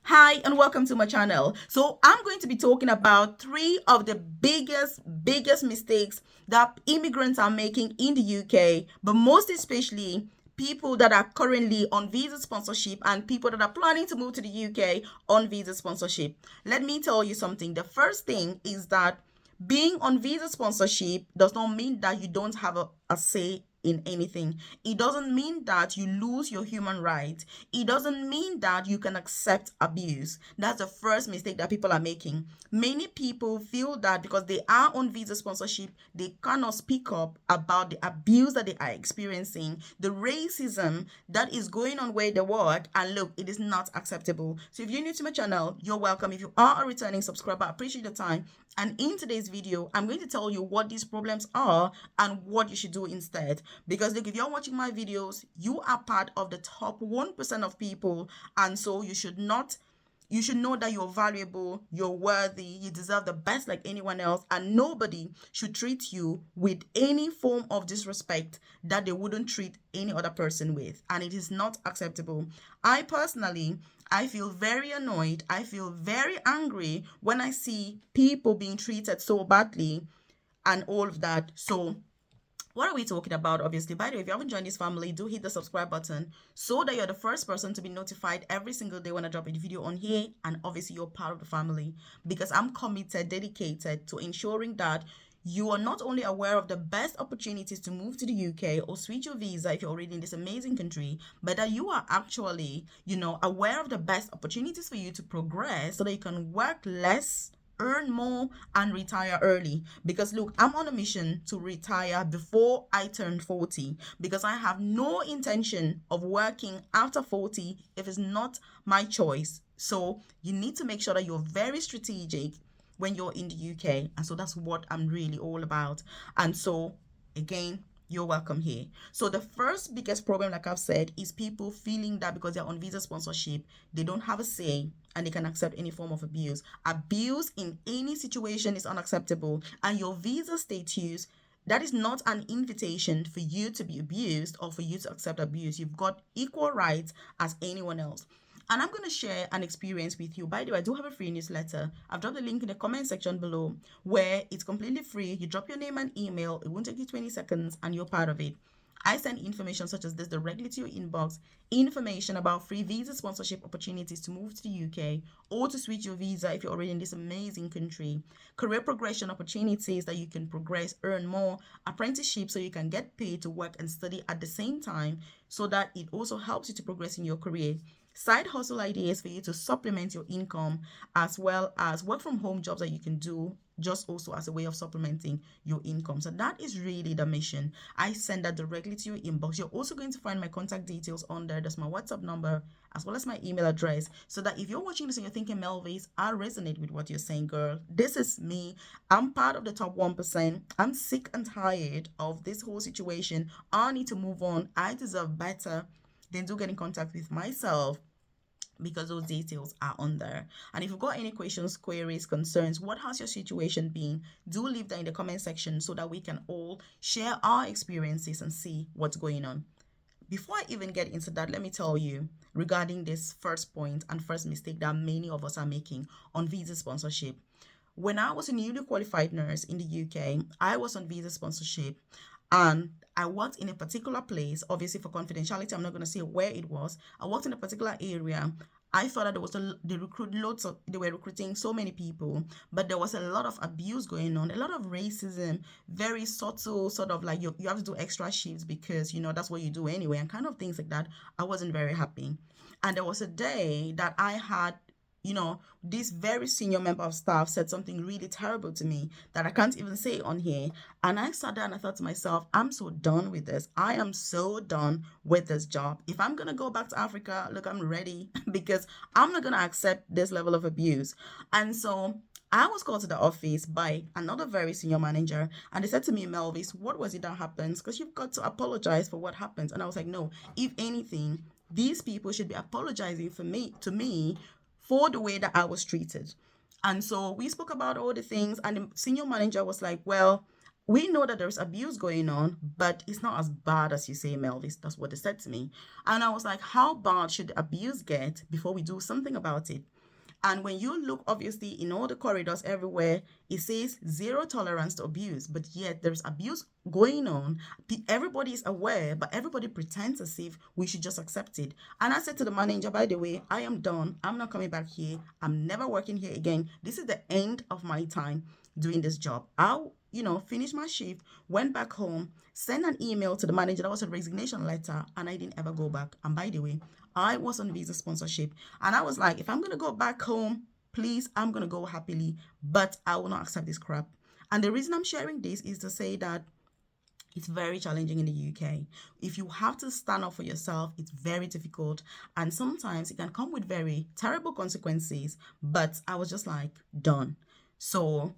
Hi and welcome to my channel. So I'm going to be talking about three of the biggest mistakes that immigrants are making in the UK, but most especially people that are currently on visa sponsorship and people that are planning to move to the UK on visa sponsorship. Let me tell you something. The first thing is that being on visa sponsorship does not mean that you don't have a say in anything. It doesn't mean that you lose your human rights. It doesn't mean that you can accept abuse. That's the first mistake that people are making. Many people feel that because they are on visa sponsorship, they cannot speak up about the abuse that they are experiencing, the racism that is going on where they work. And look, it is not acceptable. So if you're new to my channel, you're welcome. If you are a returning subscriber, I appreciate your time. And in today's video, I'm going to tell you what these problems are and what you should do instead. Because look, if you're watching my videos, you are part of the top 1% of people. And so you should know that you're valuable, you're worthy, you deserve the best like anyone else, and nobody should treat you with any form of disrespect that they wouldn't treat any other person with. And it is not acceptable. I feel very annoyed. I feel very angry when I see people being treated so badly and all of that. So what are we talking about? Obviously, by the way, if you haven't joined this family, do hit the subscribe button so that you're the first person to be notified every single day when I drop a video on here. And obviously, you're part of the family because I'm committed, dedicated to ensuring that you are not only aware of the best opportunities to move to the UK or switch your visa if you're already in this amazing country, but that you are actually, aware of the best opportunities for you to progress so that you can work less, earn more, and retire early. Because look, I'm on a mission to retire before I turn 40 because I have no intention of working after 40 if it's not my choice. So you need to make sure that you're very strategic when you're in the UK. And so that's what I'm really all about. And so again, you're welcome here. So the first biggest problem, like I've said, is people feeling that because they're on visa sponsorship, they don't have a say and they can accept any form of abuse. Abuse in any situation is unacceptable, and your visa status, that is not an invitation for you to be abused or for you to accept abuse. You've got equal rights as anyone else. And I'm going to share an experience with you. By the way, I do have a free newsletter. I've dropped the link in the comment section below where it's completely free. You drop your name and email. It won't take you 20 seconds and you're part of it. I send information such as this directly to your inbox, information about free visa sponsorship opportunities to move to the UK or to switch your visa if you're already in this amazing country, career progression opportunities that you can progress, earn more, apprenticeship so you can get paid to work and study at the same time so that it also helps you to progress in your career, side hustle ideas for you to supplement your income, as well as work from home jobs that you can do just also as a way of supplementing your income. So that is really the mission. I send that directly to your inbox. You're also going to find my contact details on there. That's my WhatsApp number as well as my email address, so that if you're watching this and you're thinking, Melvis, I resonate with what you're saying, girl, this is me. I'm part of the top 1%. I'm sick and tired of this whole situation. I need to move on. I deserve better. Then do get in contact with myself because those details are on there. And if you've got any questions, queries, concerns, what has your situation been? Do leave that in the comment section so that we can all share our experiences and see what's going on. Before I even get into that, let me tell you regarding this first point and first mistake that many of us are making on visa sponsorship. When I was a newly qualified nurse in the UK, I was on visa sponsorship and I worked in a particular place. Obviously, for confidentiality, I'm not going to say where it was. I worked in a particular area. I thought that they were recruiting so many people, but there was a lot of abuse going on, a lot of racism, very subtle, sort of like you have to do extra shifts because that's what you do anyway, and kind of things like that. I wasn't very happy. And there was a day that I had this very senior member of staff said something really terrible to me that I can't even say on here. And I sat down and I thought to myself, I'm so done with this. I am so done with this job. If I'm going to go back to Africa, look, I'm ready because I'm not going to accept this level of abuse. And so I was called to the office by another very senior manager, and they said to me, Melvis, what was it that happens? Because you've got to apologize for what happens. And I was like, no, if anything, these people should be apologizing to me for the way that I was treated. And so we spoke about all the things, and the senior manager was like, well, we know that there's abuse going on, but it's not as bad as you say, Melvis. That's what they said to me. And I was like, how bad should the abuse get before we do something about it? And when you look, obviously, in all the corridors everywhere, it says zero tolerance to abuse, but yet there's abuse going on. Everybody is aware, but everybody pretends as if we should just accept it. And I said to the manager, by the way, I am done. I'm not coming back here. I'm never working here again. This is the end of my time doing this job. I'll finish my shift, went back home, sent an email to the manager. That was a resignation letter, and I didn't ever go back. And by the way, I was on visa sponsorship, and I was like, if I'm going to go back home, please, I'm going to go happily, but I will not accept this crap. And the reason I'm sharing this is to say that it's very challenging in the UK. If you have to stand up for yourself, it's very difficult. And sometimes it can come with very terrible consequences. But I was just like, done. So,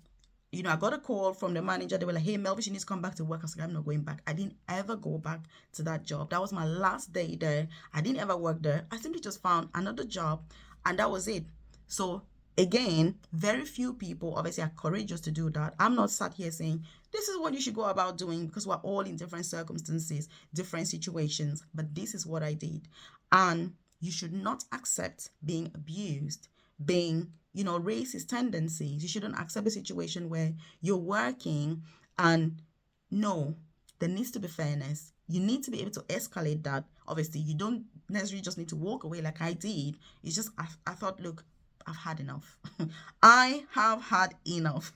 I got a call from the manager. They were like, hey, Melvin, you need to come back to work. I was like, I'm not going back. I didn't ever go back to that job. That was my last day there. I didn't ever work there. I simply just found another job, and that was it. So again, very few people obviously are courageous to do that. I'm not sat here saying this is what you should go about doing, because we're all in different circumstances, different situations, but this is what I did. And you should not accept being abused, being racist tendencies. You shouldn't accept a situation where you're working, and no, there needs to be fairness. You need to be able to escalate that. Obviously, you don't necessarily just need to walk away like I did. It's just I thought, look, I've had enough. I have had enough.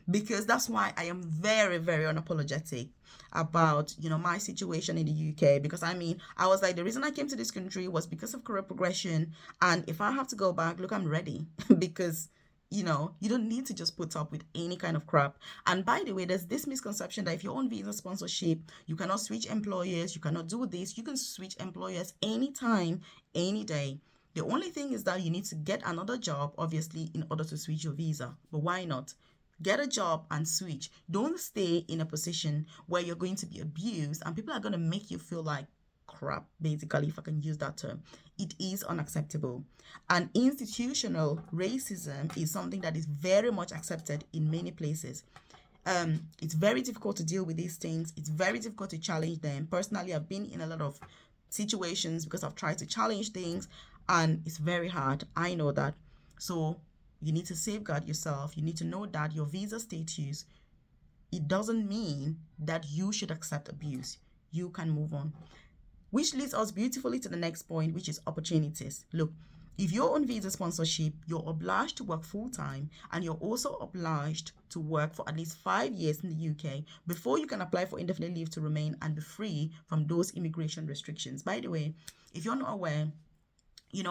Because that's why I am very, very unapologetic about, my situation in the UK. Because I was like, the reason I came to this country was because of career progression. And if I have to go back, look, I'm ready. Because you don't need to just put up with any kind of crap. And by the way, there's this misconception that if you're on visa sponsorship, you cannot switch employers, you cannot do this. You can switch employers anytime, any day. The only thing is that you need to get another job, obviously, in order to switch your visa. But why not? Get a job and switch. Don't stay in a position where you're going to be abused and people are going to make you feel like crap, basically, if I can use that term. It is unacceptable. And institutional racism is something that is very much accepted in many places. It's very difficult to deal with these things. It's very difficult to challenge them. Personally, I've been in a lot of situations because I've tried to challenge things, and it's very hard. I know that. So you need to safeguard yourself. You need to know that your visa status, it doesn't mean that you should accept abuse. You can move on. Which leads us beautifully to the next point, which is opportunities. Look, if you're on visa sponsorship, you're obliged to work full-time, and you're also obliged to work for at least 5 years in the UK before you can apply for indefinite leave to remain and be free from those immigration restrictions. By the way, if you're not aware,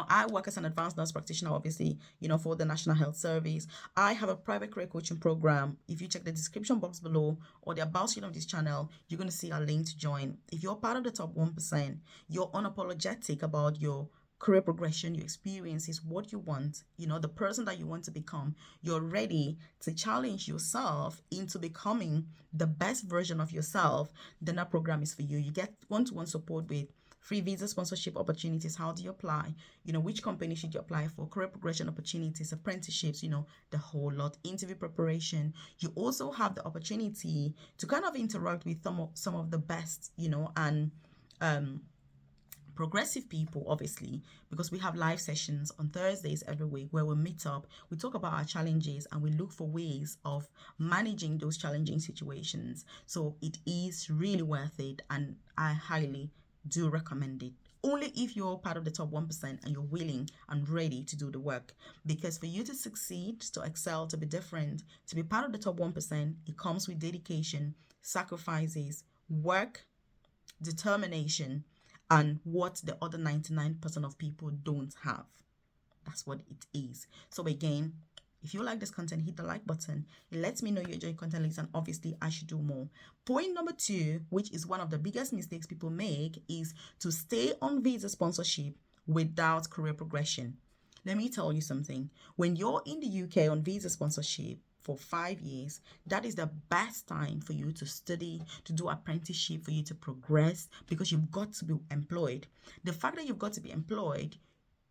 I work as an advanced nurse practitioner, obviously, for the National Health Service. I have a private career coaching program. If you check the description box below or the about section of this channel, you're going to see a link to join. If you're part of the top 1%, you're unapologetic about your career progression, your experiences, what you want, the person that you want to become. You're ready to challenge yourself into becoming the best version of yourself, then that program is for you. You get one-to-one support with free visa sponsorship opportunities. How do you apply? Which company should you apply for? Career progression opportunities, apprenticeships, the whole lot. Interview preparation. You also have the opportunity to kind of interact with some of the best, and progressive people, obviously, because we have live sessions on Thursdays every week where we meet up, we talk about our challenges, and we look for ways of managing those challenging situations. So it is really worth it, and I highly do recommend it. Only if you're part of the top 1% and you're willing and ready to do the work. Because for you to succeed, to excel, to be different, to be part of the top 1%, it comes with dedication, sacrifices, work, determination, and what the other 99% of people don't have. That's what it is. So again, if you like this content, hit the like button. It lets me know you enjoy content like this, and obviously I should do more. Point number 2, which is one of the biggest mistakes people make, is to stay on visa sponsorship without career progression. Let me tell you something. When you're in the UK on visa sponsorship for 5 years, that is the best time for you to study, to do apprenticeship, for you to progress, because you've got to be employed. The fact that you've got to be employed,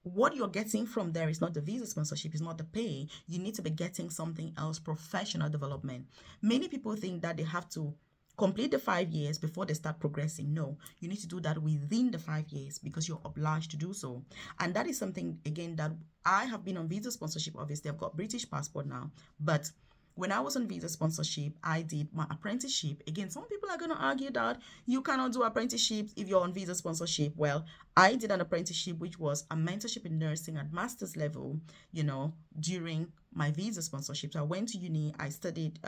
what you're getting from there is not the visa sponsorship, is not the pay. You need to be getting something else, professional development. Many people think that they have to complete the 5 years before they start progressing. No, you need to do that within the 5 years because you're obliged to do so. And that is something, again, that I have been on visa sponsorship. Obviously, I've got British passport now, but when I was on visa sponsorship, I did my apprenticeship. Again, some people are going to argue that you cannot do apprenticeships if you're on visa sponsorship. Well, I did an apprenticeship, which was a mentorship in nursing at master's level, during my visa sponsorship. So I went to uni, I studied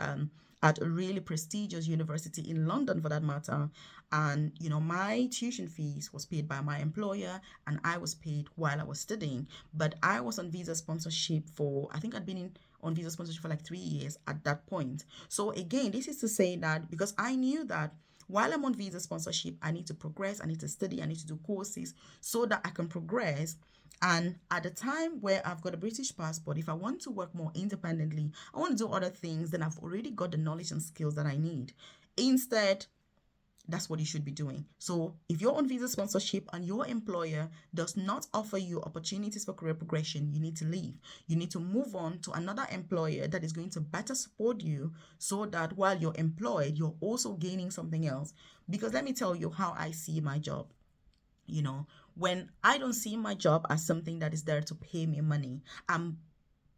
at a really prestigious university in London for that matter. And, my tuition fees was paid by my employer and I was paid while I was studying. But I was on visa sponsorship I think I'd been on visa sponsorship for like 3 years at that point. So again, this is to say that because I knew that while I'm on visa sponsorship, I need to progress, I need to study, I need to do courses so that I can progress. And at the time where I've got a British passport, if I want to work more independently, I want to do other things, then I've already got the knowledge and skills that I need. Instead, that's what you should be doing. So if you're on visa sponsorship and your employer does not offer you opportunities for career progression, you need to leave. You need to move on to another employer that is going to better support you so that while you're employed, you're also gaining something else. Because let me tell you how I see my job. When I don't see my job as something that is there to pay me money, I'm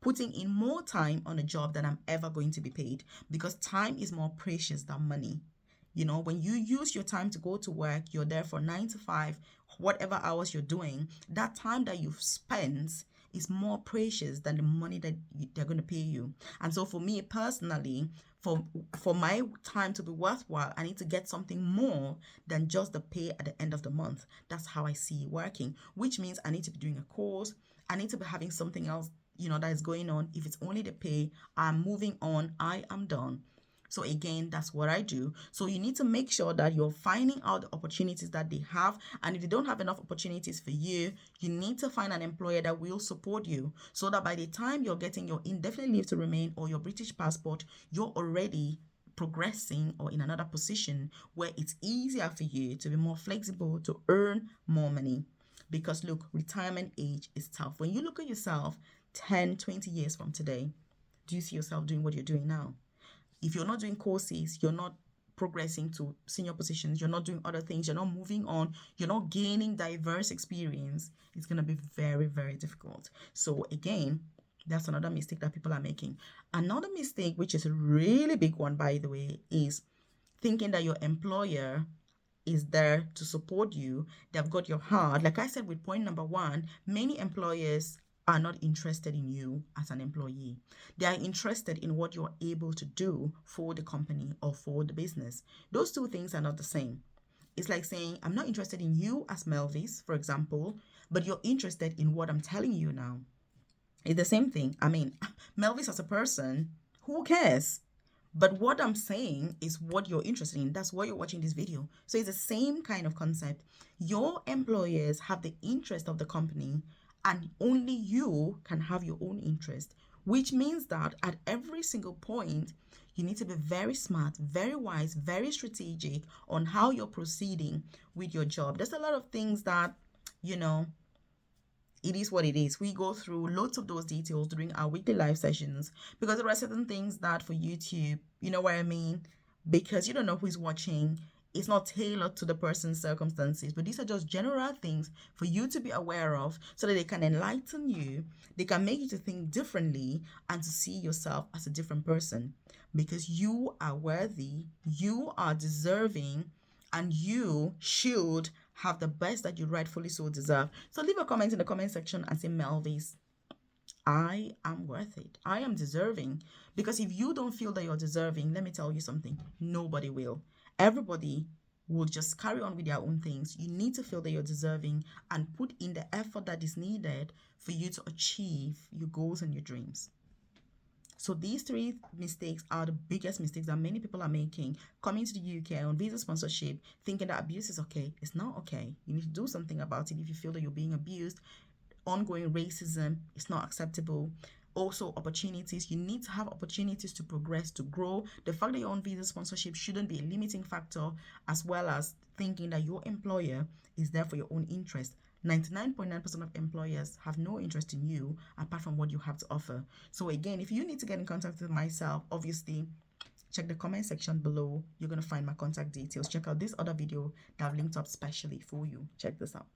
putting in more time on a job than I'm ever going to be paid, because time is more precious than money. When you use your time to go to work, you're there for 9 to 5, whatever hours you're doing, that time that you've spent is more precious than the money that they're going to pay you. And so for me personally, for my time to be worthwhile, I need to get something more than just the pay at the end of the month. That's how I see it working, which means I need to be doing a course. I need to be having something else, that is going on. If it's only the pay, I'm moving on. I am done. So again, that's what I do. So you need to make sure that you're finding out the opportunities that they have. And if they don't have enough opportunities for you, you need to find an employer that will support you so that by the time you're getting your indefinite leave to remain or your British passport, you're already progressing or in another position where it's easier for you to be more flexible, to earn more money. Because look, retirement age is tough. When you look at yourself 10, 20 years from today, do you see yourself doing what you're doing now? If you're not doing courses, you're not progressing to senior positions, you're not doing other things, you're not moving on, you're not gaining diverse experience, it's going to be very, very difficult. So again, that's another mistake that people are making. Another mistake, which is a really big one, by the way, is thinking that your employer is there to support you. They've got your heart. Like I said with point number 1, many employers are not interested in you as an employee. They are interested in what you're able to do for the company or for the business. Those two things are not the same. It's like saying, I'm not interested in you as Melvis, for example, but you're interested in what I'm telling you now. It's the same thing. I mean, Melvis as a person, who cares? But what I'm saying is what you're interested in. That's why you're watching this video. So it's the same kind of concept. Your employers have the interest of the company, and only you can have your own interest, which means that at every single point, you need to be very smart, very wise, very strategic on how you're proceeding with your job. There's a lot of things that, it is what it is. We go through lots of those details during our weekly live sessions because there are certain things that for YouTube, you know what I mean? Because you don't know who's watching. It's not tailored to the person's circumstances, but these are just general things for you to be aware of so that they can enlighten you, they can make you to think differently and to see yourself as a different person, because you are worthy, you are deserving, and you should have the best that you rightfully so deserve. So leave a comment in the comment section and say, Melvis, I am worth it. I am deserving. Because if you don't feel that you're deserving, let me tell you something, nobody will. Everybody will just carry on with their own things. You need to feel that you're deserving and put in the effort that is needed for you to achieve your goals and your dreams. So these 3 mistakes are the biggest mistakes that many people are making coming to the UK on visa sponsorship, thinking that abuse is okay. It's not okay. You need to do something about it if you feel that you're being abused. Ongoing racism is not acceptable. Also, opportunities. You need to have opportunities to progress, to grow. The fact that you're on visa sponsorship shouldn't be a limiting factor, as well as thinking that your employer is there for your own interest. 99.9% of employers have no interest in you apart from what you have to offer. So again, if you need to get in contact with myself, obviously check the comment section below. You're going to find my contact details. Check out this other video that I've linked up specially for you. Check this out.